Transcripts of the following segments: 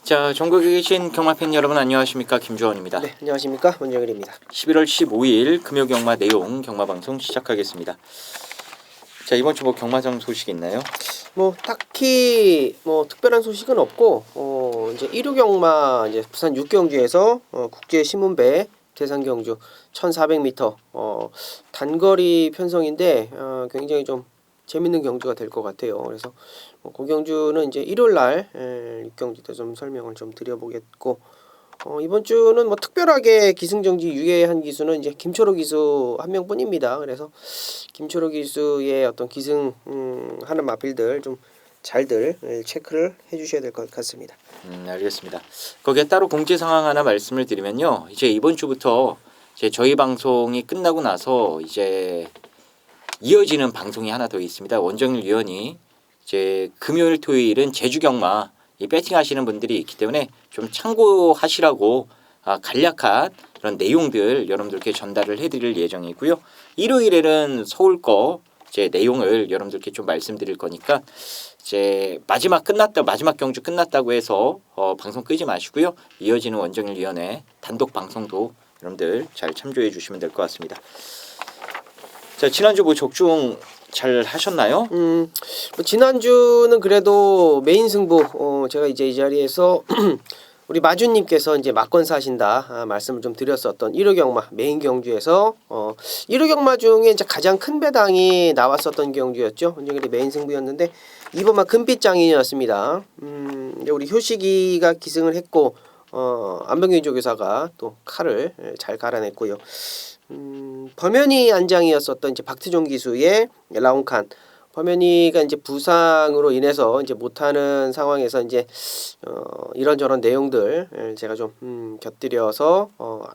자, 전국에 계신 경마팬 여러분 안녕하십니까? 김주원입니다. 네, 안녕하십니까? 원정일입니다. 11월 15일 금요 경마 내용 경마 방송 시작하겠습니다. 자, 이번 주 뭐 경마장 소식 있나요? 뭐 딱히 뭐 특별한 소식은 없고 이제 1호 경마 이제 부산 육경주에서 국제 신문배 계산 경주 1,400m 단거리 편성인데 굉장히 좀 재밌는 경주가 될 것 같아요. 그래서 그 경주는 이제 일요일 날 육경주 때 좀 설명을 좀 드려보겠고 이번 주는 뭐 특별하게 기승전지 유예한 기수는 이제 김초로 기수 한 명뿐입니다. 그래서 김초로 기수의 어떤 기승 하는 마필들 좀 잘들 체크를 해주셔야 될 것 같습니다. 알겠습니다. 거기에 따로 공지 상황 하나 말씀을 드리면요. 이제 이번 주부터 이제 저희 방송이 끝나고 나서 이제 이어지는 방송이 하나 더 있습니다. 원정일 위원이 이제 금요일 토요일은 제주 경마 이 배팅 하시는 분들이 있기 때문에 좀 참고하시라고 간략한 그런 내용들 여러분들께 전달을 해드릴 예정이고요. 일요일에는 서울 거 이제 내용을 여러분들께 좀 말씀드릴 거니까 이제 마지막 경주 끝났다고 해서 방송 끄지 마시고요. 이어지는 원정일 위원회 단독 방송도 여러분들 잘 참조해 주시면 될 것 같습니다. 자, 지난주 뭐 적중 잘 하셨나요? 뭐 지난주는 그래도 메인 승부 제가 이제 이 자리에서 우리 마주님께서 이제 막건사 하신다 말씀을 좀 드렸었던 1호 경마 메인 경주에서 1호 경마 중에 이제 가장 큰 배당이 나왔었던 경주였죠. 원정일이 메인 승부였는데 이번만 금빛장인이었습니다. 우리 효식이가 기승을 했고 안병규 조교사가 또 칼을 잘 갈아냈고요. 범현이 안장이었었던 이제 박트종 기수의 라운칸. 범현이가 이제 부상으로 인해서 이제 못하는 상황에서 이제 이런저런 내용들 제가 좀 곁들여서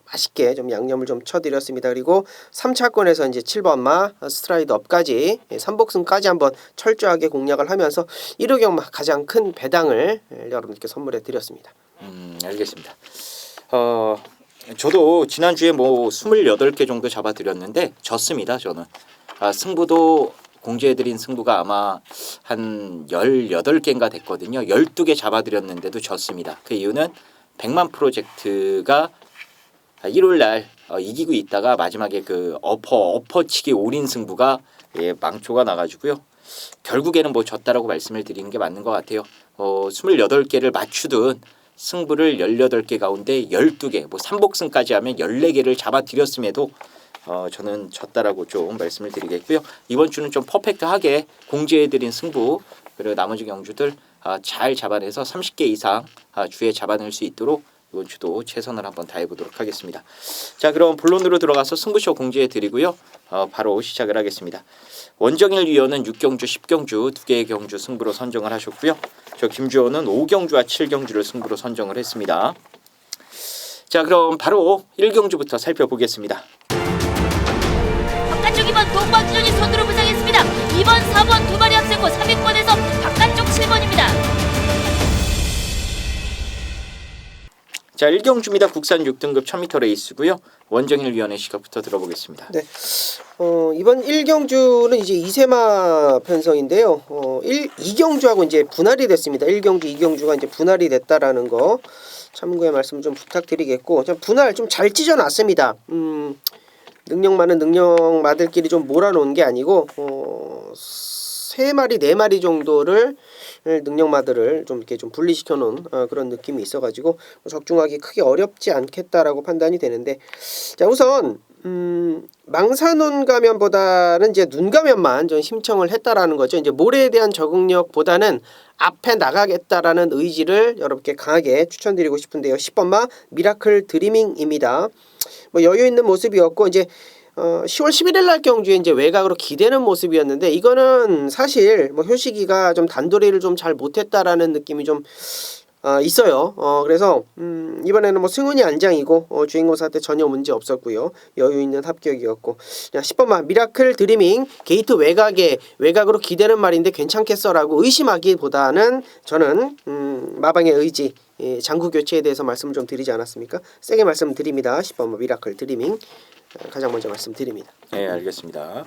맛있게 좀 양념을 좀 쳐드렸습니다. 그리고 3차권에서 이제 7번마 스트라이드 업까지 3복승까지 한번 철저하게 공략을 하면서 1호 경마 가장 큰 배당을 여러분께 선물해 드렸습니다. 알겠습니다. 저도 지난주에 뭐 28개 정도 잡아드렸는데 졌습니다. 저는 승부도 공지해드린 승부가 아마 한 18개인가 됐거든요. 12개 잡아드렸는데도 졌습니다. 그 이유는 100만 프로젝트가 일요일날 이기고 있다가 마지막에 그 엎어치기 올인 승부가 망초가 나가지고요. 결국에는 뭐 졌다라고 말씀을 드리는 게 맞는 것 같아요. 28개를 맞추든 승부를 18개 가운데 12개, 뭐 3복승까지 하면 14개를 잡아드렸음에도 저는 졌다라고 좀 말씀을 드리겠고요. 이번 주는 좀 퍼펙트하게 공지해드린 승부 그리고 나머지 경주들 잘 잡아내서 30개 이상 주에 잡아낼 수 있도록 이번 주도 최선을 한번 다해보도록 하겠습니다. 자, 그럼 본론으로 들어가서 승부쇼 공지해드리고요. 바로 시작을 하겠습니다. 원정일 위원은 6경주, 10경주 2개의 경주 승부로 선정을 하셨고요. 저 김주호는 5경주와 7경주를 승부로 선정을 했습니다. 자, 그럼 바로 1경주부터 살펴보겠습니다. 바깥쪽 2번 동방주전이 손으로 부상했습니다. 2번, 4번 두 마리 앞세고 3위권에서 바깥쪽 7번입니다. 자, 1경주입니다. 국산 6등급 1000m 레이스고요. 원정일 위원의 시각부터 들어보겠습니다. 네. 이번 1경주는 이제 이세마 편성인데요. 2경주하고 이제 분할이 됐습니다. 1경주, 2경주가 이제 분할이 됐다라는 거 참고의 말씀 좀 부탁드리겠고, 분할 좀 잘 찢어놨습니다. 능력 많은 능력마들끼리 좀 몰아놓은 게 아니고 3마리 4마리 정도를 능력마들을 좀 이렇게 좀 분리시켜 놓은 그런 느낌이 있어가지고 적중하기 크게 어렵지 않겠다라고 판단이 되는데, 자, 우선 망사눈 가면보다는 이제 눈 가면만 좀 심청을 했다라는 거죠. 이제 모래에 대한 적응력보다는 앞에 나가겠다라는 의지를 여러분께 강하게 추천드리고 싶은데요. 10번마 미라클 드리밍입니다. 뭐 여유 있는 모습이었고 이제 10월 11일 날 경주에 이제 외곽으로 기대는 모습이었는데, 이거는 사실 뭐 효식이가 좀 단도리를 좀 잘 못했다라는 느낌이 좀 있어요. 그래서 이번에는 뭐 승훈이 안장이고 주인공 사태 전혀 문제 없었고요. 여유 있는 합격이었고, 10번만 미라클 드리밍 게이트 외곽으로 기대는 말인데 괜찮겠어라고 의심하기보다는 저는 마방의 의지, 장구 교체에 대해서 말씀을 좀 드리지 않았습니까? 세게 말씀드립니다. 10번만 미라클 드리밍 가장 먼저 말씀드립니다. 네, 알겠습니다.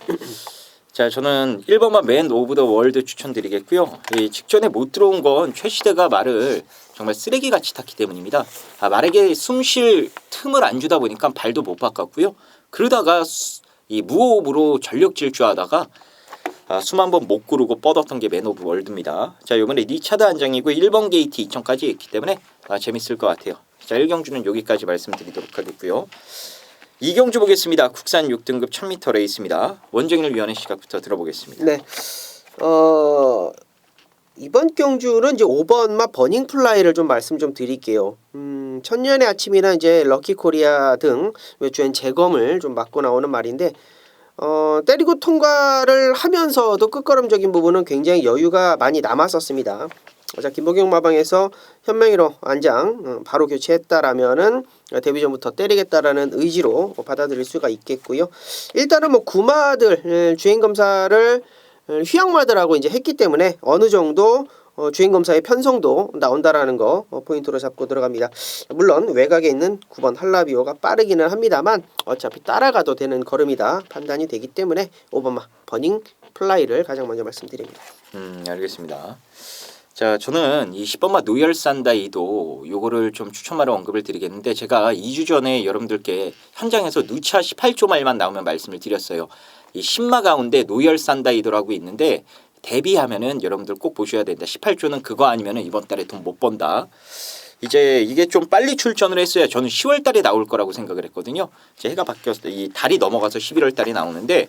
자, 저는 1번만 맨 오브 더 월드 추천드리겠고요. 이 직전에 못 들어온 건 최시대가 말을 정말 쓰레기같이 탔기 때문입니다. 말에게 숨 쉴 틈을 안 주다 보니까 발도 못 바꿨고요. 그러다가 이 무호흡으로 전력 질주하다가 숨 한 번 못 고르고 뻗었던 게 맨 오브 월드입니다. 자, 이번에 리차드 한 장이고 1번 게이트 2천까지 있기 때문에 재밌을 것 같아요. 자, 1경주는 여기까지 말씀드리도록 하겠고요. 2경주 보겠습니다. 국산 6등급 1000m 레이스입니다. 원정일 위원의 시각부터 들어보겠습니다. 네. 이번 경주는 이제 5번마 버닝 플라이를 좀 말씀 좀 드릴게요. 천년의 아침이나 이제 럭키 코리아 등 외주엔 재검을 좀 맡고 나오는 말인데 때리고 통과를 하면서도 끝걸음적인 부분은 굉장히 여유가 많이 남았었습니다. 자, 김보경 마방에서 현명히로 안장 바로 교체했다라면은 데뷔 전부터 때리겠다라는 의지로 받아들일 수가 있겠고요. 일단은 뭐 구마들 주행 검사를 휘양마들하고 이제 했기 때문에 어느 정도 주행 검사의 편성도 나온다라는 거 포인트로 잡고 들어갑니다. 물론 외곽에 있는 9번 할라비오가 빠르기는 합니다만 어차피 따라가도 되는 걸음이다 판단이 되기 때문에 5번마 버닝 플라이를 가장 먼저 말씀드립니다. 알겠습니다. 자, 저는 이 10번마 노열 산다이도 요거를 좀 추천하러 언급을 드리겠는데, 제가 2주 전에 여러분들께 현장에서 누차 18조 마일만 나오면 말씀을 드렸어요. 이 10마 가운데 노열 산다이도라고 있는데 데뷔하면은 여러분들 꼭 보셔야 된다. 18조는 그거 아니면은 이번 달에 돈 못 번다. 이제 이게 좀 빨리 출전을 했어야 저는 10월 달에 나올 거라고 생각을 했거든요. 이제 해가 바뀌었을 때 이 달이 넘어가서 11월 달에 나오는데,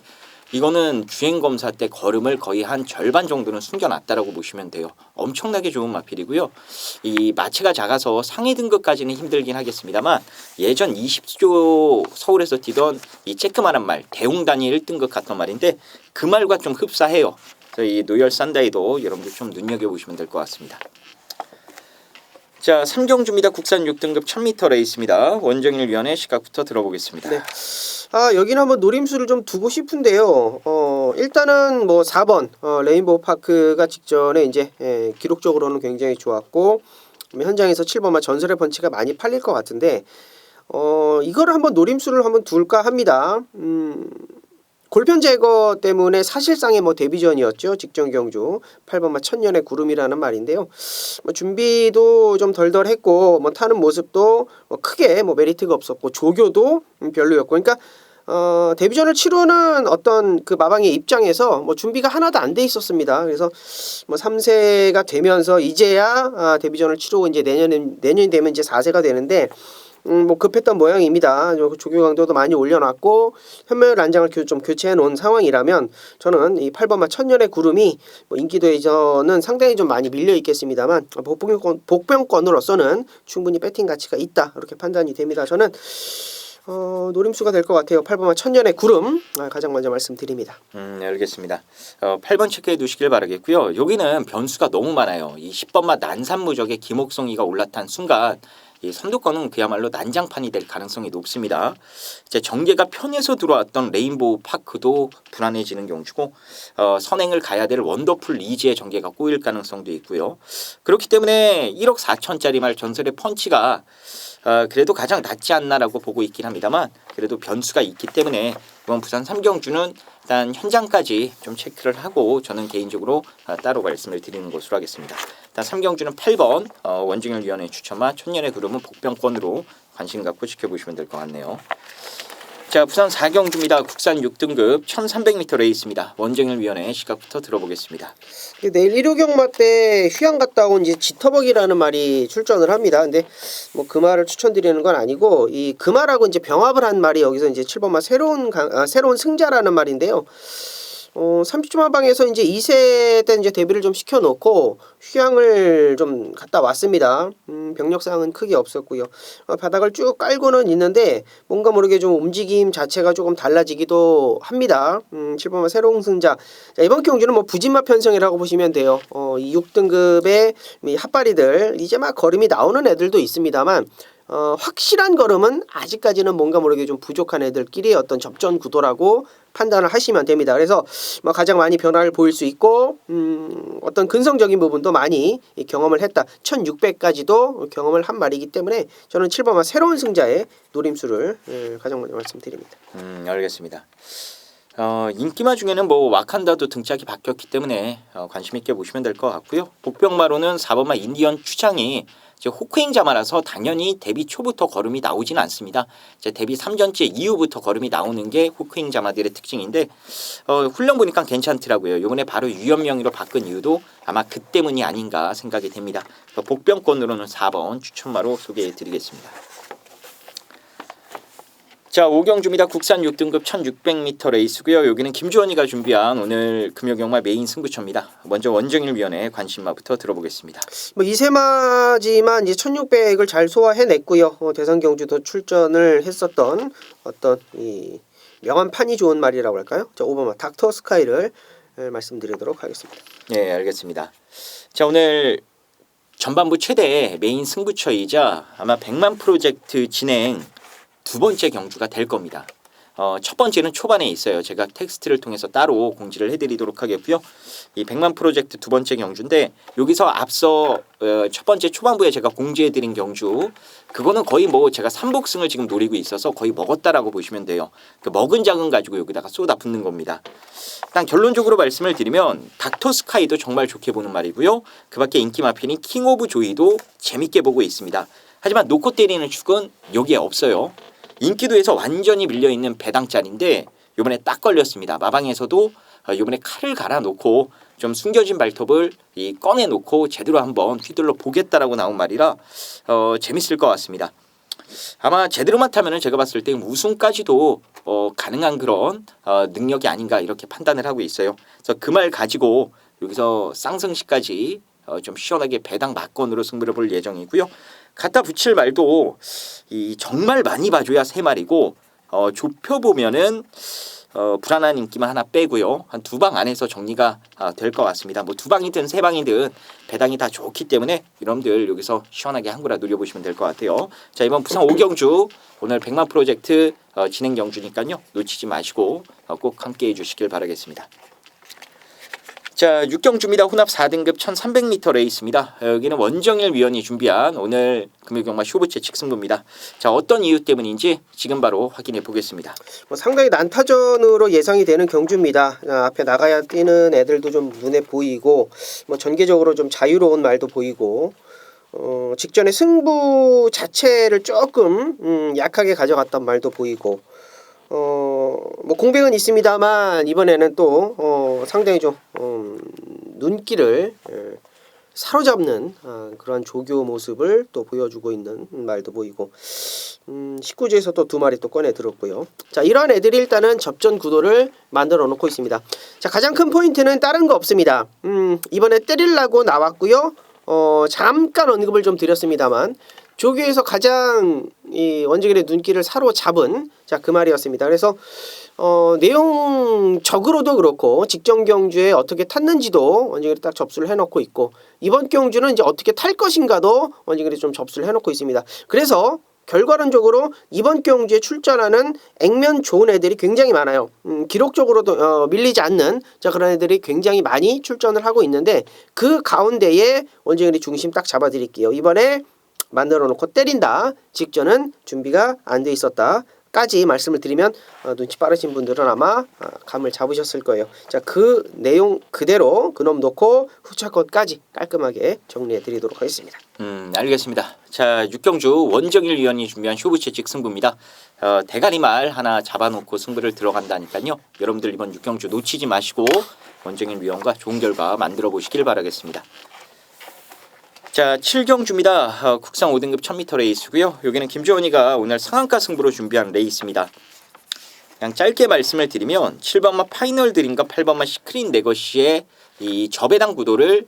이거는 주행 검사 때 걸음을 거의 한 절반 정도는 숨겨놨다라고 보시면 돼요. 엄청나게 좋은 마필이고요. 이 마체가 작아서 상위 등급까지는 힘들긴 하겠습니다만, 예전 20조 서울에서 뛰던 이 쬐끄만한 말 대웅단이 1등급 같던 말인데 그 말과 좀 흡사해요. 그래서 이 노열 산다이도 여러분들 좀 눈여겨보시면 될 것 같습니다. 자, 3경주입니다. 국산 6등급 1000m 레이스입니다. 원정일 위원의 시각부터 들어보겠습니다. 네. 여기는 한번 노림수를 좀 두고 싶은데요. 일단은 뭐 4번 레인보우 파크가 직전에 이제 기록적으로는 굉장히 좋았고, 현장에서 7번마 전설의 펀치가 많이 팔릴 것 같은데 이거를 한번 노림수를 한번 둘까 합니다. 골편 제거 때문에 사실상의 뭐 데뷔전이었죠. 직전 경주 8번마 천년의 구름이라는 말인데요. 뭐 준비도 좀 덜덜했고 뭐 타는 모습도 뭐 크게 뭐 메리트가 없었고 조교도 별로였고, 그러니까 데뷔전을 치르는 어떤 그 마방의 입장에서 뭐 준비가 하나도 안 돼 있었습니다. 그래서 뭐 3세가 되면서 이제야 데뷔전을 치르고 이제 내년이 되면 이제 4세가 되는데 뭐 급했던 모양입니다. 조교 강도도 많이 올려놨고 현명을 안장을 좀 교체해 놓은 상황이라면 저는 이 8번마 천년의 구름이 뭐 인기도에서는 상당히 좀 많이 밀려 있겠습니다만 복병권으로서는 충분히 배팅 가치가 있다, 이렇게 판단이 됩니다. 저는 노림수가 될 것 같아요. 8번마 천년의 구름 가장 먼저 말씀드립니다. 네, 알겠습니다. 8번 체크해 두시길 바라겠고요. 여기는 변수가 너무 많아요. 이 10번마 난산무적의 김옥성이가 올라탄 순간 이 선두권은 그야말로 난장판이 될 가능성이 높습니다. 이제 전개가 편해서 들어왔던 레인보우 파크도 불안해지는 경주고, 선행을 가야 될 원더풀 리즈의 전개가 꼬일 가능성도 있고요. 그렇기 때문에 1억 4천짜리 말 전설의 펀치가 그래도 가장 낫지 않나라고 보고 있긴 합니다만, 그래도 변수가 있기 때문에 이번 부산 3경주는 일단 현장까지 좀 체크를 하고 저는 개인적으로 따로 말씀을 드리는 것으로 하겠습니다. 일단 3경주는 8번 원정일 위원회 추천마 천년의 구름은 복병권으로 관심 갖고 지켜보시면 될 것 같네요. 자, 부산 4경주입니다. 국산 6등급 1300m 레이스입니다. 원정일 위원회 시각부터 들어보겠습니다. 내일 1호 경마 때 휴양 갔다 온 이제 지터벅이라는 말이 출전을 합니다. 근데 뭐 그 말을 추천드리는 건 아니고, 이 그 말하고 이제 병합을 한 말이 여기서 이제 7번마 새로운 승자라는 말인데요. 30주 마방에서 이제 2세 때 이제 데뷔를 좀 시켜놓고 휴양을 좀 갔다 왔습니다. 병력상은 크게 없었고요. 바닥을 쭉 깔고는 있는데 뭔가 모르게 좀 움직임 자체가 조금 달라지기도 합니다. 7번마 새로운 승자. 자, 이번 경주는 뭐 부진마 편성이라고 보시면 돼요. 이 6등급의 핫바리들 이제 막 걸음이 나오는 애들도 있습니다만, 확실한 걸음은 아직까지는 뭔가 모르게 좀 부족한 애들끼리의 어떤 접전 구도라고 판단을 하시면 됩니다. 그래서 뭐 가장 많이 변화를 보일 수 있고 어떤 근성적인 부분도 많이 경험을 했다. 1600까지도 경험을 한 말이기 때문에 저는 7번마 새로운 승자의 노림수를 가장 먼저 말씀드립니다. 알겠습니다. 인기마 중에는 뭐 와칸다도 등짝이 바뀌었기 때문에 관심 있게 보시면 될 것 같고요. 복병마로는 4번마 인디언 추장이 이제 호크잉 자마라서 당연히 데뷔 초부터 걸음이 나오지는 않습니다. 이제 데뷔 3전째 이후부터 걸음이 나오는 게 호크잉 자마들의 특징인데 훈련 보니까 괜찮더라고요. 이번에 바로 유연명의로 바꾼 이유도 아마 그 때문이 아닌가 생각이 됩니다. 복병권으로는 4번 추천마로 소개해드리겠습니다. 자, 5경주입니다. 국산 6등급 1600m 레이스고요. 여기는 김주원이가 준비한 오늘 금요경마 메인 승부처입니다. 먼저 원정일위원회 관심마부터 들어보겠습니다. 뭐 이세마지만 이제 1600을 잘 소화해냈고요. 대선 경주도 출전을 했었던 어떤 이 명한 판이 좋은 말이라고 할까요? 자, 5번마 닥터 스카이를 말씀드리도록 하겠습니다. 네, 알겠습니다. 자, 오늘 전반부 최대 메인 승부처이자 아마 100만 프로젝트 진행 두 번째 경주가 될 겁니다. 첫 번째는 초반에 있어요. 제가 텍스트를 통해서 따로 공지를 해드리도록 하겠고요. 이 100만 프로젝트 두 번째 경주인데 여기서 앞서 첫 번째 초반부에 제가 공지해드린 경주 그거는 거의 뭐 제가 3복승을 지금 노리고 있어서 거의 먹었다라고 보시면 돼요. 그 먹은 작은 가지고 여기다가 쏟아붓는 겁니다. 일단 결론적으로 말씀을 드리면 닥터 스카이도 정말 좋게 보는 말이고요. 그 밖에 인기 마핀인 킹 오브 조이도 재밌게 보고 있습니다. 하지만 놓고 때리는 축은 여기에 없어요. 인기도에서 완전히 밀려있는 배당짜리인데 이번에 딱 걸렸습니다. 마방에서도 이번에 칼을 갈아놓고 좀 숨겨진 발톱을 꺼내놓고 제대로 한번 휘둘러 보겠다라고 나온 말이라 재밌을 것 같습니다. 아마 제대로만 타면은 제가 봤을 때 우승까지도 가능한 그런 능력이 아닌가 이렇게 판단을 하고 있어요. 그래서 그 말 가지고 여기서 쌍승시까지 좀 시원하게 배당 막건으로 승부를 볼 예정이고요. 갖다 붙일 말도 정말 많이 봐줘야 세 마리고 좁혀보면은 불안한 인기만 하나 빼고요. 한 두 방 안에서 정리가 될 것 같습니다. 뭐 두 방이든 세 방이든 배당이 다 좋기 때문에 여러분들 여기서 시원하게 한 거라 누려보시면 될 것 같아요. 자, 이번 부산 5경주 오늘 100만 프로젝트 진행 경주니까요. 놓치지 마시고 꼭 함께해 주시길 바라겠습니다. 자, 6경주입니다. 혼합 4등급 1300m 레이스입니다. 여기는 원정일 위원이 준비한 오늘 금요경마 쇼부채 직승부입니다. 자, 어떤 이유 때문인지 지금 바로 확인해 보겠습니다. 뭐 상당히 난타전으로 예상이 되는 경주입니다. 앞에 나가야 뛰는 애들도 좀 눈에 보이고 뭐 전개적으로 좀 자유로운 말도 보이고 직전에 승부 자체를 조금 약하게 가져갔던 말도 보이고 뭐 공백은 있습니다만 이번에는 또 상당히 좀 눈길을 사로잡는 그런 조교 모습을 또 보여주고 있는 말도 보이고 19주에서 또 두 마리 또 꺼내 들었고요. 자, 이러한 애들이 일단은 접전 구도를 만들어 놓고 있습니다. 자, 가장 큰 포인트는 다른 거 없습니다. 이번에 때리려고 나왔고요. 잠깐 언급을 좀 드렸습니다만 조교에서 가장 이 원정일의 눈길을 사로잡은 그 말이었습니다. 그래서 내용적으로도 그렇고 직전 경주에 어떻게 탔는지도 원정일이 딱 접수를 해놓고 있고 이번 경주는 이제 어떻게 탈 것인가도 원정일이 좀 접수를 해놓고 있습니다. 그래서 결과론적으로 이번 경주에 출전하는 액면 좋은 애들이 굉장히 많아요. 기록적으로도 밀리지 않는 그런 애들이 굉장히 많이 출전을 하고 있는데 그 가운데에 원정일이 중심 딱 잡아드릴게요. 이번에 만들어 놓고 때린다 직전은 준비가 안 돼 있었다까지 말씀을 드리면 눈치 빠르신 분들은 아마 감을 잡으셨을 거예요. 자, 그 내용 그대로 그놈 놓고 후차 것까지 깔끔하게 정리해 드리도록 하겠습니다. 알겠습니다. 자, 6경주 원정일 위원이 준비한 쇼부채 직승부입니다. 대가리말 하나 잡아놓고 승부를 들어간다니까요. 여러분들 이번 6경주 놓치지 마시고 원정일 위원과 좋은 결과 만들어 보시길 바라겠습니다. 자, 7경주입니다. 국산 5등급 1000m 레이스고요. 여기는 김주원이가 오늘 상한가 승부로 준비한 레이스입니다. 그냥 짧게 말씀을 드리면 7번마 파이널 드림과 8번마 시크릿 네거시의 이 저배당 구도를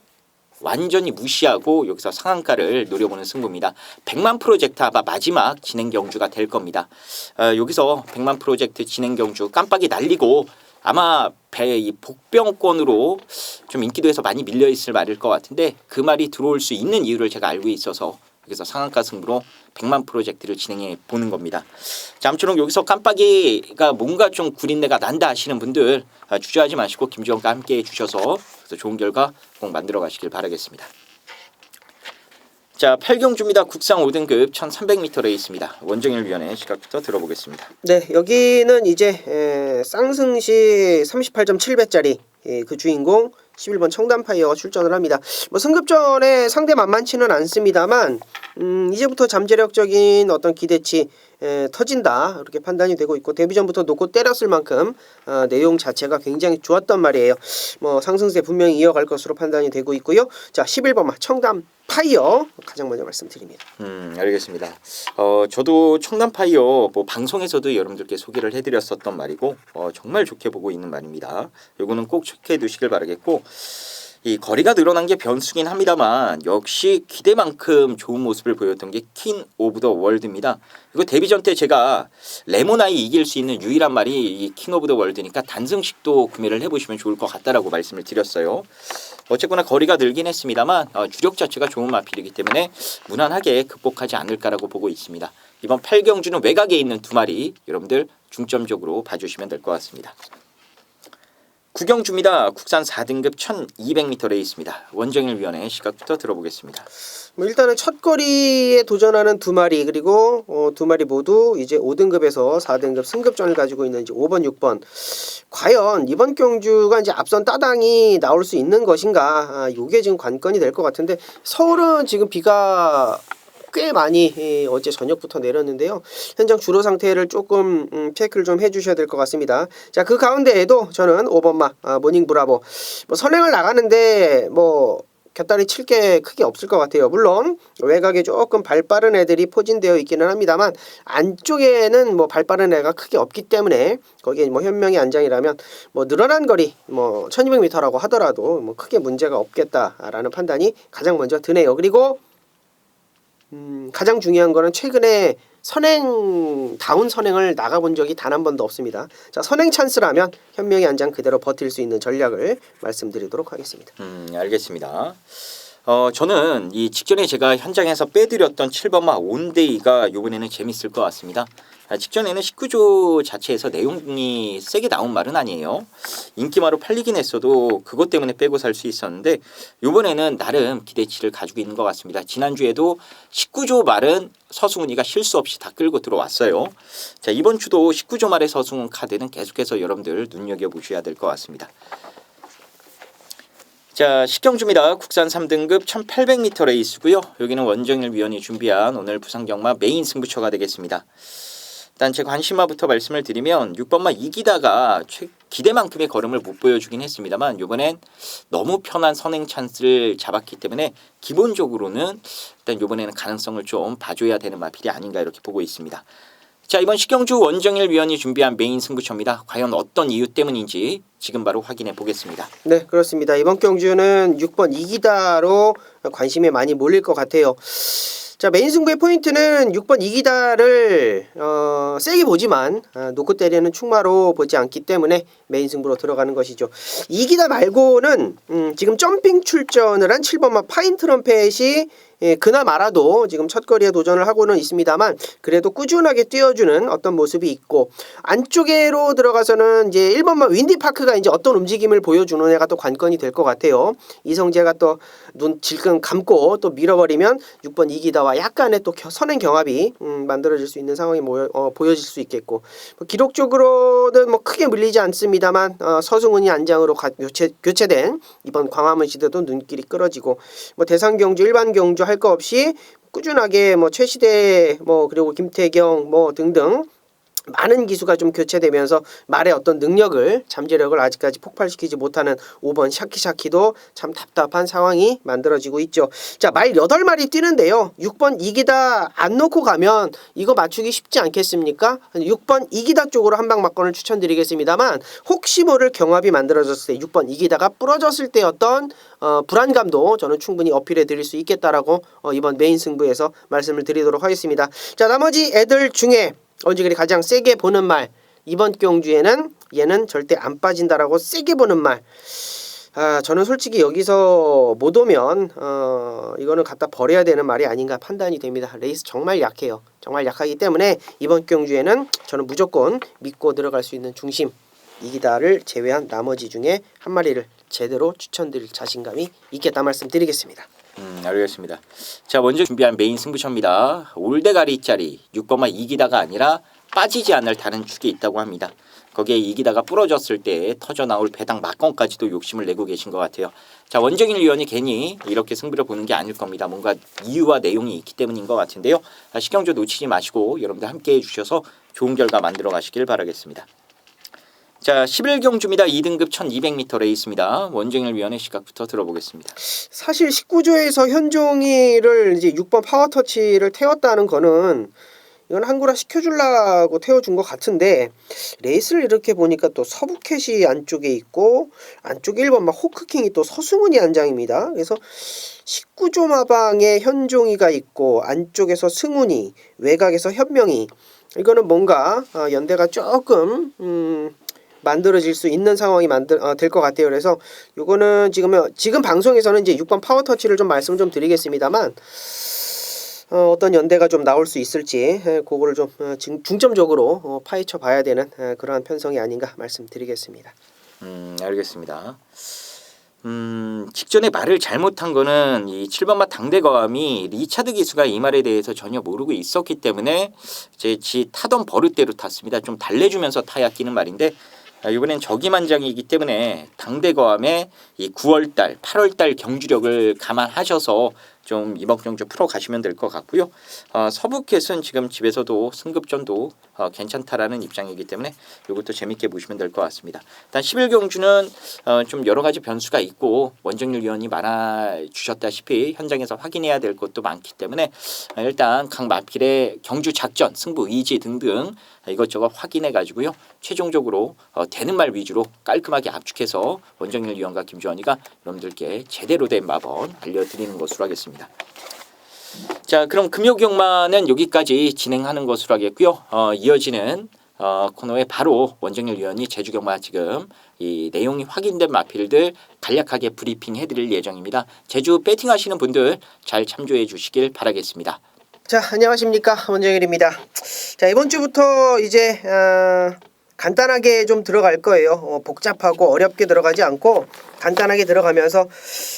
완전히 무시하고 여기서 상한가를 노려보는 승부입니다. 100만 프로젝트 아마 마지막 진행 경주가 될 겁니다. 여기서 100만 프로젝트 진행 경주 깜빡이 날리고 아마 이 복병권으로 좀 인기도에서 많이 밀려있을 말일 것 같은데 그 말이 들어올 수 있는 이유를 제가 알고 있어서 여기서 상한가 승부로 100만 프로젝트를 진행해 보는 겁니다. 자, 아무쪼록 여기서 깜빡이가 뭔가 좀 구린내가 난다 하시는 분들 주저하지 마시고 김지원과 함께 해주셔서 좋은 결과 꼭 만들어 가시길 바라겠습니다. 자, 8경주입니다. 국상 5등급 1300m 레이스입니다. 원정일 위원의 시각부터 들어보겠습니다. 네, 여기는 이제 쌍승시 38.7배짜리 그 주인공 11번 청담파이어가 출전을 합니다. 뭐 승급전에 상대 만만치는 않습니다만 이제부터 잠재력적인 어떤 기대치 터진다 이렇게 판단이 되고 있고 데뷔전부터 놓고 때렸을 만큼 내용 자체가 굉장히 좋았단 말이에요. 뭐 상승세 분명히 이어갈 것으로 판단이 되고 있고요. 자, 11번 청담 파이어 가장 먼저 말씀드립니다. 알겠습니다. 저도 청담 파이어 뭐 방송에서도 여러분들께 소개를 해드렸었던 말이고 정말 좋게 보고 있는 말입니다. 요거는 꼭 체크해 두시길 바라겠고 이 거리가 늘어난 게 변수긴 합니다만 역시 기대만큼 좋은 모습을 보였던 게 킹 오브 더 월드입니다. 이거 데뷔전 때 제가 레모나이 이길 수 있는 유일한 말이 이 킹 오브 더 월드니까 단승식도 구매를 해보시면 좋을 것 같다라고 말씀을 드렸어요. 어쨌거나 거리가 늘긴 했습니다만 주력 자체가 좋은 마필이기 때문에 무난하게 극복하지 않을까라고 보고 있습니다. 이번 8경주는 외곽에 있는 두 마리 여러분들 중점적으로 봐주시면 될 것 같습니다. 9경주입니다. 국산 4등급 1200m 레이스입니다. 원정일 위원의 시각부터 들어보겠습니다. 뭐 일단은 첫 거리에 도전하는 두 마리 그리고 두 마리 모두 이제 5등급에서 4등급 승급전을 가지고 있는 이제 5번, 6번. 과연 이번 경주가 이제 앞선 따당이 나올 수 있는 것인가? 이게 지금 관건이 될 것 같은데 서울은 지금 비가 꽤 많이 어제 저녁부터 내렸는데요. 현장 주로 상태를 조금 체크를 좀 해주셔야 될 것 같습니다. 자, 그 가운데에도 저는 5번마 모닝 브라보 뭐 선행을 나가는데 뭐 곁다리 칠 게 크게 없을 것 같아요. 물론 외곽에 조금 발 빠른 애들이 포진되어 있기는 합니다만 안쪽에는 뭐 발 빠른 애가 크게 없기 때문에 거기에 뭐 현명히 안장이라면 뭐 늘어난 거리 뭐 1200m라고 하더라도 뭐 크게 문제가 없겠다라는 판단이 가장 먼저 드네요. 그리고 가장 중요한 거는 최근에 다운 선행을 나가본 적이 단 한 번도 없습니다. 자, 선행 찬스라면 현명히 안장 그대로 버틸 수 있는 전략을 말씀드리도록 하겠습니다. 알겠습니다. 저는 이 직전에 제가 현장에서 빼드렸던 7번마 온데이가 이번에는 재밌을 것 같습니다. 직전에는 19조 자체에서 내용이 세게 나온 말은 아니에요. 인기마로 팔리긴 했어도 그것 때문에 빼고 살 수 있었는데 이번에는 나름 기대치를 가지고 있는 것 같습니다. 지난주에도 19조 말은 서승훈이가 실수 없이 다 끌고 들어왔어요. 자, 이번 주도 19조 말의 서승훈 카드는 계속해서 여러분들 눈여겨보셔야 될 것 같습니다. 자, 10경주입니다. 국산 3등급 1800m 레이스고요. 여기는 원정일 위원이 준비한 오늘 부산경마 메인 승부처가 되겠습니다. 일단 제 관심마부터 말씀을 드리면 6번마 이기다가 기대만큼의 걸음을 못 보여주긴 했습니다만 이번엔 너무 편한 선행 찬스를 잡았기 때문에 기본적으로는 일단 이번에는 가능성을 좀 봐줘야 되는 마필이 아닌가 이렇게 보고 있습니다. 자, 이번 10경주 원정일 위원이 준비한 메인 승부처입니다. 과연 어떤 이유 때문인지 지금 바로 확인해 보겠습니다. 네, 그렇습니다. 이번 경주는 6번 이기다로 관심이 많이 몰릴 것 같아요. 자, 메인 승부의 포인트는 6번 이기다를 세게 보지만 놓고 때리는 충마로 보지 않기 때문에 메인 승부로 들어가는 것이죠. 이기다 말고는 지금 점핑 출전을 한 7번마 파인 트럼펫이 그나마라도 지금 첫 거리에 도전을 하고는 있습니다만 그래도 꾸준하게 뛰어주는 어떤 모습이 있고 안쪽으로 들어가서는 이제 1번마 윈디파크가 이제 어떤 움직임을 보여주느냐가 또 관건이 될 것 같아요. 이성재가 또 눈 질끈 감고 또 밀어버리면 6번 이기다와 약간의 또 선행 경합이 만들어질 수 있는 상황이 보여질 수 있겠고 기록적으로는 뭐 크게 밀리지 않습니다만 서승훈이 안장으로 교체된 이번 광화문 시대도 눈길이 끌어지고 뭐 대상 경주 일반 경주 할 거 없이 꾸준하게 뭐 최시대 뭐 그리고 김태경 뭐 등등 많은 기수가 좀 교체되면서 말의 어떤 능력을 잠재력을 아직까지 폭발시키지 못하는 5번 샤키샤키도 참 답답한 상황이 만들어지고 있죠. 자, 말 8마리 뛰는데요. 6번 이기다 안 놓고 가면 이거 맞추기 쉽지 않겠습니까? 6번 이기다 쪽으로 한방 막건을 추천드리겠습니다만 혹시 모를 경합이 만들어졌을 때 6번 이기다가 부러졌을 때 어떤 불안감도 저는 충분히 어필해 드릴 수 있겠다라고 이번 메인 승부에서 말씀을 드리도록 하겠습니다. 자, 나머지 애들 중에 언제그리 가장 세게 보는 말 이번 경주에는 얘는 절대 안 빠진다라고 세게 보는 말 저는 솔직히 여기서 못 오면 이거는 갖다 버려야 되는 말이 아닌가 판단이 됩니다. 레이스 정말 약해요. 정말 약하기 때문에 이번 경주에는 저는 무조건 믿고 들어갈 수 있는 중심 이기다를 제외한 나머지 중에 한 마리를 제대로 추천드릴 자신감이 있겠다 말씀드리겠습니다. 알겠습니다. 자, 먼저 준비한 메인 승부처입니다. 올대가리짜리 6번마 이기다가 아니라 빠지지 않을 다른 축이 있다고 합니다. 거기에 이기다가 부러졌을 때 터져 나올 배당 막건까지도 욕심을 내고 계신 것 같아요. 자, 원정일 위원이 괜히 이렇게 승부를 보는 게 아닐 겁니다. 뭔가 이유와 내용이 있기 때문인 것 같은데요. 식경조 놓치지 마시고 여러분들 함께 해주셔서 좋은 결과 만들어 가시길 바라겠습니다. 자, 11경주입니다. 2등급 1200m 레이스입니다. 원정일 위원의 시각부터 들어보겠습니다. 사실 19조에서 현종이를 이제 6번 파워터치를 태웠다는 거는 이건 한구라 시켜주려고 태워준 것 같은데 레이스를 이렇게 보니까 또 서부캣이 안쪽에 있고 안쪽 1번 막 호크킹이 또 서승훈이 안장입니다. 그래서 19조 마방에 현종이가 있고 안쪽에서 승훈이 외곽에서 현명이 이거는 뭔가 연대가 조금 만들어질 수 있는 상황이 될 것 같아요. 그래서 요거는 지금 방송에서는 이제 6번 파워터치를 좀 말씀을 좀 드리겠습니다만 어떤 연대가 좀 나올 수 있을지 그거를 좀 중점적으로 파헤쳐 봐야 되는 그러한 편성이 아닌가 말씀드리겠습니다. 알겠습니다. 직전에 말을 잘못한 거는 이 7번마 당대거함이 리차드 기수가 이 말에 대해서 전혀 모르고 있었기 때문에 지 타던 버릇대로 탔습니다. 좀 달래주면서 타야 끼는 말인데 이번엔 저기만장이기 때문에 당대거함의 이 9월달, 8월달 경주력을 감안하셔서 좀 이번 경주 풀어 가시면 될 것 같고요. 서부캣은 지금 집에서도 승급전도 괜찮다라는 입장이기 때문에 이것도 재밌게 보시면 될 것 같습니다. 일단 11경주는 좀 여러 가지 변수가 있고 원정일 위원이 말해 주셨다시피 현장에서 확인해야 될 것도 많기 때문에 일단 각 마필의 경주 작전, 승부 의지 등등 이것저것 확인해 가지고요. 최종적으로 되는 말 위주로 깔끔하게 압축해서 원정일 위원과 김주원이가 여러분들께 제대로 된 마법 알려드리는 것으로 하겠습니다. 자, 그럼 금요경마는 여기까지 진행하는 것으로 하겠고요. 이어지는 코너에 바로 원정일 위원이 제주경마 지금 이 내용이 확인된 마필들 간략하게 브리핑 해드릴 예정입니다. 제주 배팅하시는 분들 잘 참조해 주시길 바라겠습니다. 자, 안녕하십니까, 원정일입니다. 자, 이번 주부터 이제 간단하게 좀 들어갈 거예요. 복잡하고 어렵게 들어가지 않고 간단하게 들어가면서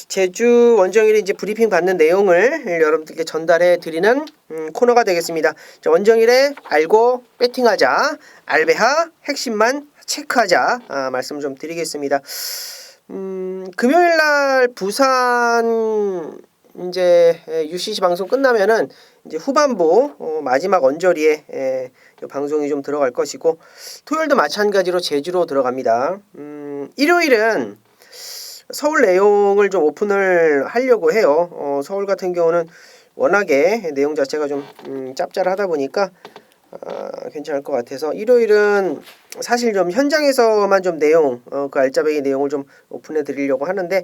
제주 원정일이 이제 브리핑 받는 내용을 여러분들께 전달해 드리는 코너가 되겠습니다. 자, 원정일의 알고 배팅하자, 알베하 핵심만 체크하자 말씀 좀 드리겠습니다. 금요일 날 부산 이제 UCC 방송 끝나면은 이제 후반부 마지막 언저리에 방송이 좀 들어갈 것이고 토요일도 마찬가지로 제주로 들어갑니다. 일요일은 서울 내용을 좀 오픈을 하려고 해요. 서울 같은 경우는 워낙에 내용 자체가 좀 짭짤하다 보니까 괜찮을 것 같아서 일요일은 사실 좀 현장에서만 좀 내용 그 알짜배기 내용을 좀 오픈해 드리려고 하는데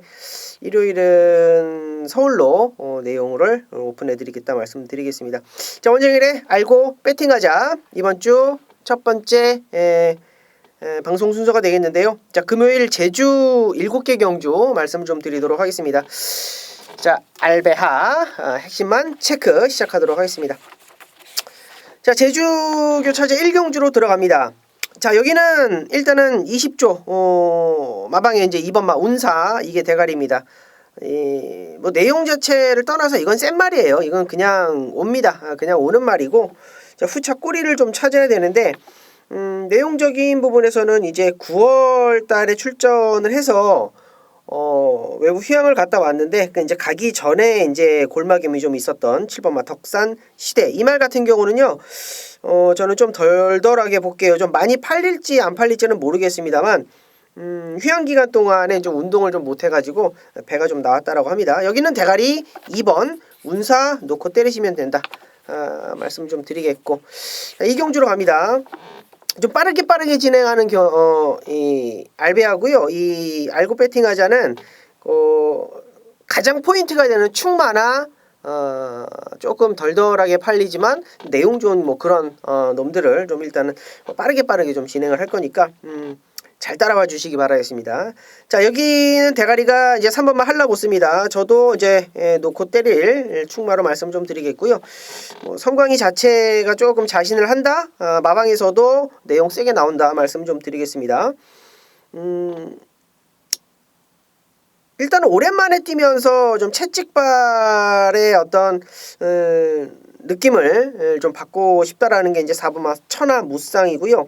일요일은 서울로 내용을 오픈해 드리겠다 말씀드리겠습니다. 자, 원정일의 알고 배팅하자 이번 주 첫 번째 방송 순서가 되겠는데요. 자, 금요일 제주 7개 경주 말씀 좀 드리도록 하겠습니다. 자, 알베하 핵심만 체크 시작하도록 하겠습니다. 자, 제주 교차제 1경주로 들어갑니다. 자, 여기는 일단은 20조 마방에 이제 2번마 운사 이게 대가리입니다. 뭐 내용 자체를 떠나서 이건 센 말이에요. 이건 그냥 옵니다. 그냥 오는 말이고 자, 후차 꼬리를 좀 찾아야 되는데 내용적인 부분에서는 이제 9월 달에 출전을 해서 외부 휴양을 갔다 왔는데 이제 가기 전에 이제 골마김이 좀 있었던 7번마 덕산 시대 이 말 같은 경우는요 저는 좀 덜덜하게 볼게요. 좀 많이 팔릴지 안 팔릴지는 모르겠습니다만 휴양 기간 동안에 좀 운동을 좀 못해가지고 배가 좀 나왔다라고 합니다. 여기는 대가리 2번 운사 놓고 때리시면 된다 말씀 좀 드리겠고 이 경주로 갑니다. 좀 빠르게 진행하는 이 알베하고요. 이 알고 배팅하자는 가장 포인트가 되는 충마나 조금 덜덜하게 팔리지만 내용 좋은 뭐 그런 놈들을 좀 일단은 빠르게 좀 진행을 할 거니까 잘 따라와 주시기 바라겠습니다. 자, 여기는 대가리가 이제 3번만 할라붙습니다. 저도 이제 놓고 때릴 충마로 말씀 좀 드리겠고요. 성광이 자체가 조금 자신을 한다. 마방에서도 내용 세게 나온다 말씀 좀 드리겠습니다. 일단은 오랜만에 뛰면서 좀 채찍발의 어떤 느낌을 좀 받고 싶다라는 게 이제 4번 천하 무쌍이고요.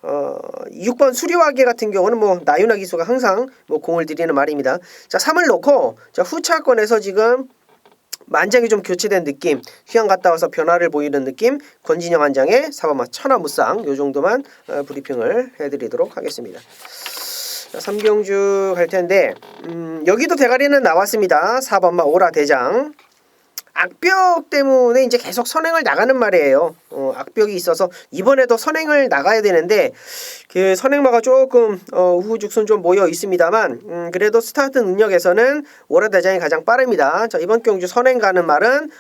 6번 수리와개 같은 경우는 뭐 나윤아 기수가 항상 뭐 공을 들이는 말입니다. 자, 3을 놓고 자, 후차권에서 지금 만장이 좀 교체된 느낌, 휴양 갔다 와서 변화를 보이는 느낌, 권진영 한 장의 4번 천하무쌍 요 정도만 브리핑을 해드리도록 하겠습니다. 자, 3경주 갈 텐데 여기도 대가리는 나왔습니다. 4번 오라 대장. 악벽 때문에 이제 계속 선행을 나가는 말이에요. 악벽이 있어서 이번에도 선행을 나가야 되는데 그 선행마가 조금 우후죽순 좀 모여 있습니다만 그래도 스타트 능력에서는 오라대장이 가장 빠릅니다. 자, 이번 경주 선행 가는 말은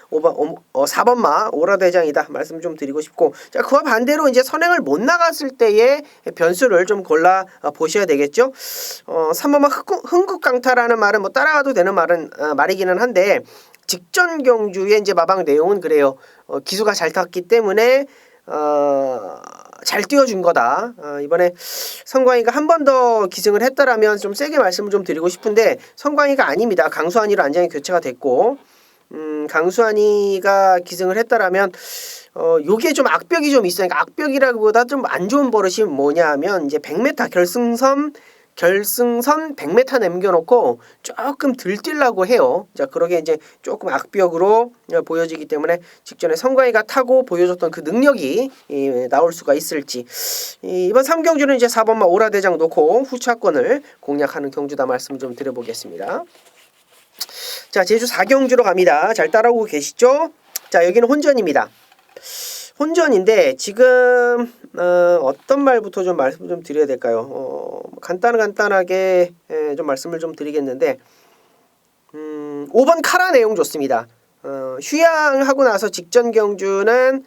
4번마 오라대장이다 말씀 좀 드리고 싶고, 자, 그와 반대로 이제 선행을 못 나갔을 때의 변수를 좀 골라 보셔야 되겠죠. 3번마 흥국강타라는 말은 뭐 따라가도 되는 말이기는 한데 직전 경주의 이제 마방 내용은 그래요. 기수가 잘 탔기 때문에 잘 뛰어준 거다. 이번에 성광이가 한 번 더 기승을 했더라면 좀 세게 말씀을 좀 드리고 싶은데 성광이가 아닙니다. 강수환이로 안장이 교체가 됐고 강수환이가 기승을 했더라면 요게 좀 악벽이 좀 있어요. 그러니까 악벽이라기보다 좀 안 좋은 버릇이 뭐냐면 이제 100m 결승선 100m 남겨놓고 조금 들뛰려고 해요. 자, 그러게 이제 조금 악벽으로 보여지기 때문에 직전에 성광이가 타고 보여줬던 그 능력이 나올 수가 있을지. 이번 3경주는 이제 4번마 오라대장 놓고 후차권을 공략하는 경주다 말씀 좀 드려보겠습니다. 자, 제주 4경주로 갑니다. 잘 따라오고 계시죠? 자, 여기는 혼전입니다. 혼전인데 지금 어떤 말부터 좀 말씀 좀 드려야 될까요? 간단하게 좀 말씀을 좀 드리겠는데 5번 카라 내용 좋습니다. 휴양하고 나서 직전 경주는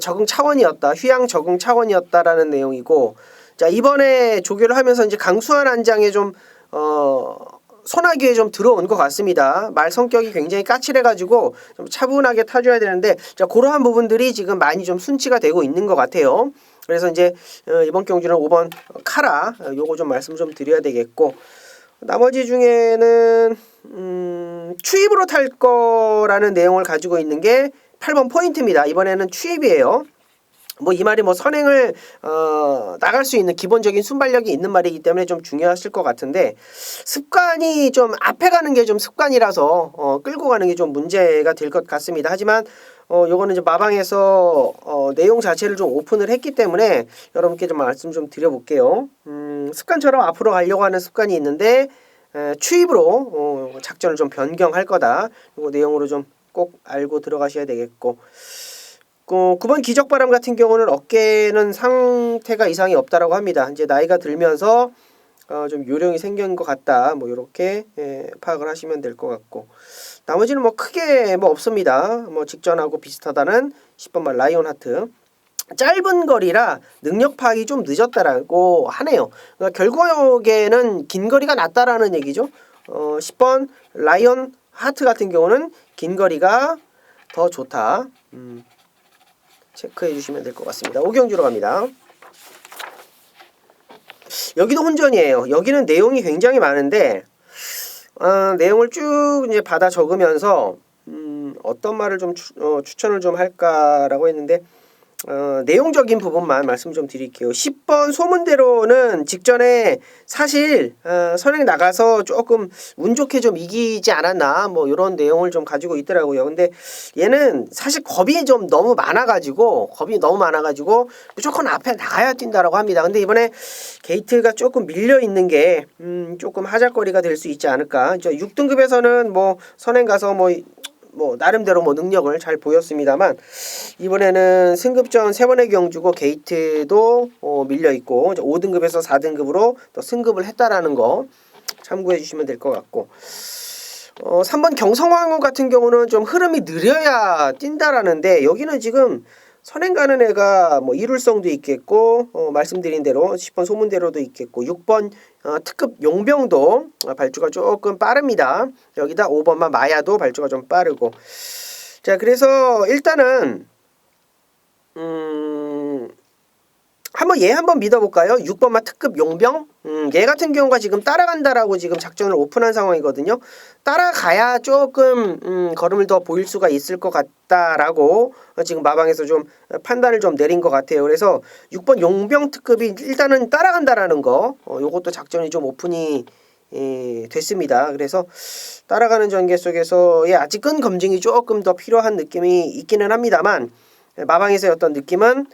적응 차원이었다. 휴양 적응 차원이었다라는 내용이고, 자, 이번에 조교를 하면서 이제 강수환 한 장에 좀 소나기에 좀 들어온 것 같습니다. 말 성격이 굉장히 까칠해가지고 좀 차분하게 타줘야 되는데, 자, 그러한 부분들이 지금 많이 좀 순치가 되고 있는 것 같아요. 그래서 이제 이번 경주는 5번 카라 요거 좀 말씀 좀 드려야 되겠고, 나머지 중에는 추입으로 탈 거라는 내용을 가지고 있는 게 8번 포인트입니다. 이번에는 추입이에요. 뭐 이 말이 뭐 선행을 나갈 수 있는 기본적인 순발력이 있는 말이기 때문에 좀 중요하실 것 같은데, 습관이 좀 앞에 가는 게 좀 습관이라서 끌고 가는 게 좀 문제가 될 것 같습니다. 하지만 요거는 이제 마방에서 내용 자체를 좀 오픈을 했기 때문에 여러분께 좀 말씀 좀 드려볼게요. 습관처럼 앞으로 가려고 하는 습관이 있는데 추입으로 작전을 좀 변경할 거다. 요거 내용으로 좀 꼭 알고 들어가셔야 되겠고, 9번 기적바람 같은 경우는 어깨는 상태가 이상이 없다라고 합니다. 이제 나이가 들면서 좀 요령이 생긴 것 같다. 뭐 이렇게 파악을 하시면 될 것 같고, 나머지는 뭐 크게 뭐 없습니다. 뭐 직전하고 비슷하다는 10번 라이온 하트. 짧은 거리라 능력 파악이 좀 늦었다라고 하네요. 그러니까 결국에는 긴 거리가 낫다라는 얘기죠. 10번 라이온 하트 같은 경우는 긴 거리가 더 좋다. 체크해 주시면 될 것 같습니다. 5경주로 갑니다. 여기도 혼전이에요. 여기는 내용이 굉장히 많은데 내용을 쭉 이제 받아 적으면서 어떤 말을 좀 추천을 좀 할까라고 했는데 내용적인 부분만 말씀 좀 드릴게요. 10번 소문대로는 직전에 사실 선행 나가서 조금 운 좋게 좀 이기지 않았나 뭐 이런 내용을 좀 가지고 있더라고요. 근데 얘는 사실 겁이 너무 많아가지고 무조건 앞에 나가야 뛴다라고 합니다. 근데 이번에 게이트가 조금 밀려 있는 게 조금 하작거리가 될 수 있지 않을까. 6등급에서는 뭐 선행 가서 뭐 나름대로 뭐 능력을 잘 보였습니다만 이번에는 승급전 3번의 경주고 게이트도 밀려 있고 5등급에서 4등급으로 또 승급을 했다라는 거 참고해 주시면 될 것 같고, 3번 경성왕후 같은 경우는 좀 흐름이 느려야 뛴다라는데 여기는 지금 선행 가는 애가 뭐 일울성도 있겠고 말씀드린 대로 10번 소문대로도 있겠고 6번 특급 용병도 발주가 조금 빠릅니다. 여기다 5번만 마야도 발주가 좀 빠르고, 자, 그래서 일단은 한번 얘 한번 믿어볼까요? 6번마 특급 용병. 얘 같은 경우가 지금 따라간다라고 지금 작전을 오픈한 상황이거든요. 따라가야 조금 걸음을 더 보일 수가 있을 것 같다라고 지금 마방에서 좀 판단을 좀 내린 것 같아요. 그래서 6번 용병 특급이 일단은 따라간다라는 거, 요것도 작전이 좀 오픈이 됐습니다. 그래서 따라가는 전개 속에서의 아직은 검증이 조금 더 필요한 느낌이 있기는 합니다만, 마방에서의 어떤 느낌은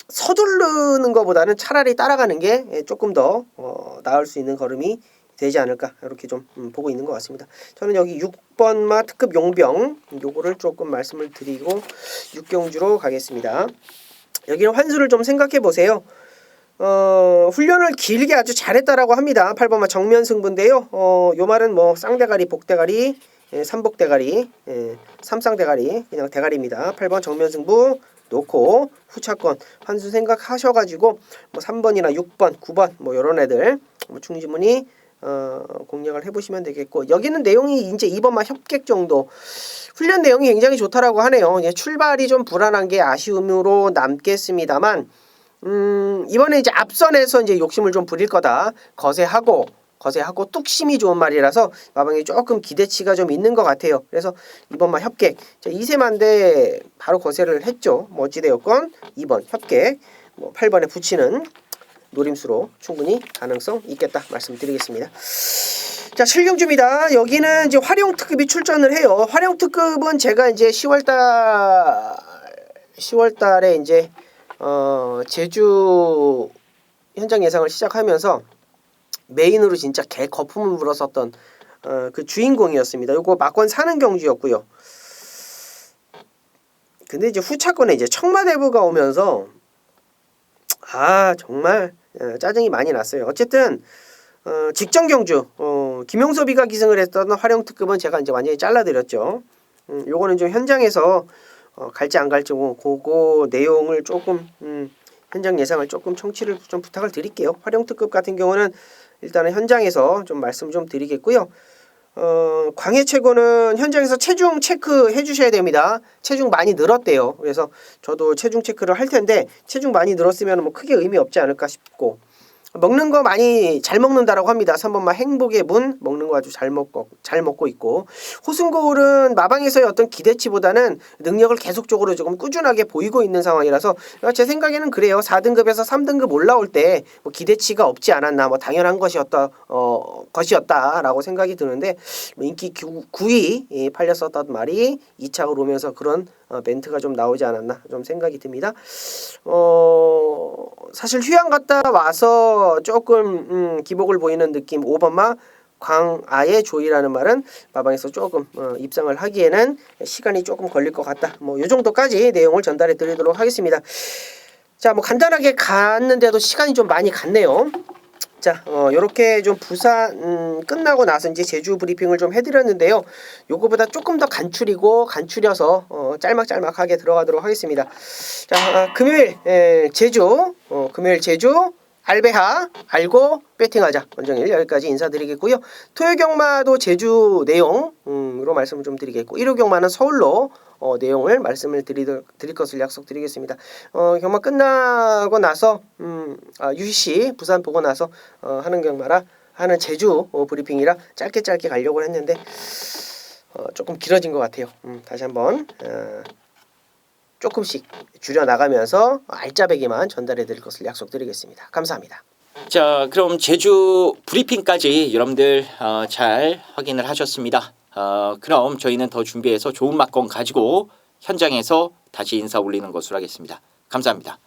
서두르는 것보다는 차라리 따라가는 게 조금 더 나을 수 있는 걸음이 되지 않을까, 이렇게 좀 보고 있는 것 같습니다. 저는 여기 6번마 특급 용병 요거를 조금 말씀을 드리고 6경주로 가겠습니다. 여기는 환수를 좀 생각해 보세요. 훈련을 길게 아주 잘했다라고 합니다. 8번마 정면 승부인데요. 요 말은 뭐 쌍대가리, 복대가리, 삼복대가리, 삼쌍대가리, 그냥 대가리입니다. 8번 정면 승부 놓고 후차권 환수 생각하셔가지고 뭐 3번이나 6번, 9번 뭐 요런 애들 뭐 충분히 공략을 해보시면 되겠고, 여기는 내용이 이제 2번마 협객 정도 훈련 내용이 굉장히 좋다라고 하네요. 출발이 좀 불안한 게 아쉬움으로 남겠습니다만, 이번에 이제 앞선에서 이제 욕심을 좀 부릴 거다. 거세하고 뚝심이 좋은 말이라서 마방에 조금 기대치가 좀 있는 것 같아요. 그래서 2번마 협객. 자, 2세만데 바로 거세를 했죠. 뭐 어찌되었건 2번 협객, 뭐 8번에 붙이는 노림수로 충분히 가능성 있겠다 말씀드리겠습니다. 자, 7경주입니다. 여기는 이제 활용 특급이 출전을 해요. 활용 특급은 제가 이제 10월달에 이제 제주 현장 예상을 시작하면서 메인으로 진짜 개 거품을 물었었던 그 주인공이었습니다. 요거 막권 사는 경주였고요. 근데 이제 후차권에 이제 청마대부가 오면서 정말 짜증이 많이 났어요. 어쨌든 직전 경주 김용섭이가 기승을 했던 활용 특급은 제가 이제 완전히 잘라드렸죠. 요거는 좀 현장에서 갈지 안 갈지 그거 내용을 조금 현장 예상을 조금 청취를 좀 부탁을 드릴게요. 활용 특급 같은 경우는 일단은 현장에서 좀 말씀 좀 드리겠고요. 광해 최고는 현장에서 체중 체크해 주셔야 됩니다. 체중 많이 늘었대요. 그래서 저도 체중 체크를 할 텐데 체중 많이 늘었으면 뭐 크게 의미 없지 않을까 싶고, 먹는 거 많이 잘 먹는다라고 합니다. 3번마 행복의 문 먹는 거 아주 잘 먹고 있고, 호승고울은 마방에서의 어떤 기대치보다는 능력을 계속적으로 조금 꾸준하게 보이고 있는 상황이라서 제 생각에는 그래요. 4등급에서 3등급 올라올 때 뭐 기대치가 없지 않았나, 뭐 당연한 것이었다라고 생각이 드는데, 뭐 인기 9위 팔렸었던 말이 2차로 오면서 그런 멘트가 좀 나오지 않았나 좀 생각이 듭니다. 사실 휴양 갔다 와서 조금 기복을 보이는 느낌. 5번마 광아의 조이라는 말은 마방에서 조금 입상을 하기에는 시간이 조금 걸릴 것 같다. 뭐 요 정도까지 내용을 전달해 드리도록 하겠습니다. 자, 뭐 간단하게 갔는데도 시간이 좀 많이 갔네요. 자, 요렇게 좀 부산 끝나고 나서 이제 제주 브리핑을 좀 해드렸는데요. 요거보다 조금 더 간추려서 짤막짤막하게 들어가도록 하겠습니다. 자, 금요일 제주, 알베하 알고 배팅하자 원정일 여기까지 인사드리겠고요. 토요 경마도 제주 내용으로 말씀을 좀 드리겠고, 일요 경마는 서울로 내용을 말씀을 드릴 것을 약속드리겠습니다. 경마 끝나고 나서 UCC 부산 보고 나서 하는 경마라 하는 제주 브리핑이라 짧게 가려고 했는데 조금 길어진 것 같아요. 다시 한번 조금씩 줄여나가면서 알짜배기만 전달해 드릴 것을 약속드리겠습니다. 감사합니다. 자, 그럼 제주 브리핑까지 여러분들 잘 확인을 하셨습니다. 그럼 저희는 더 준비해서 좋은 막건 가지고 현장에서 다시 인사 올리는 것으로 하겠습니다. 감사합니다.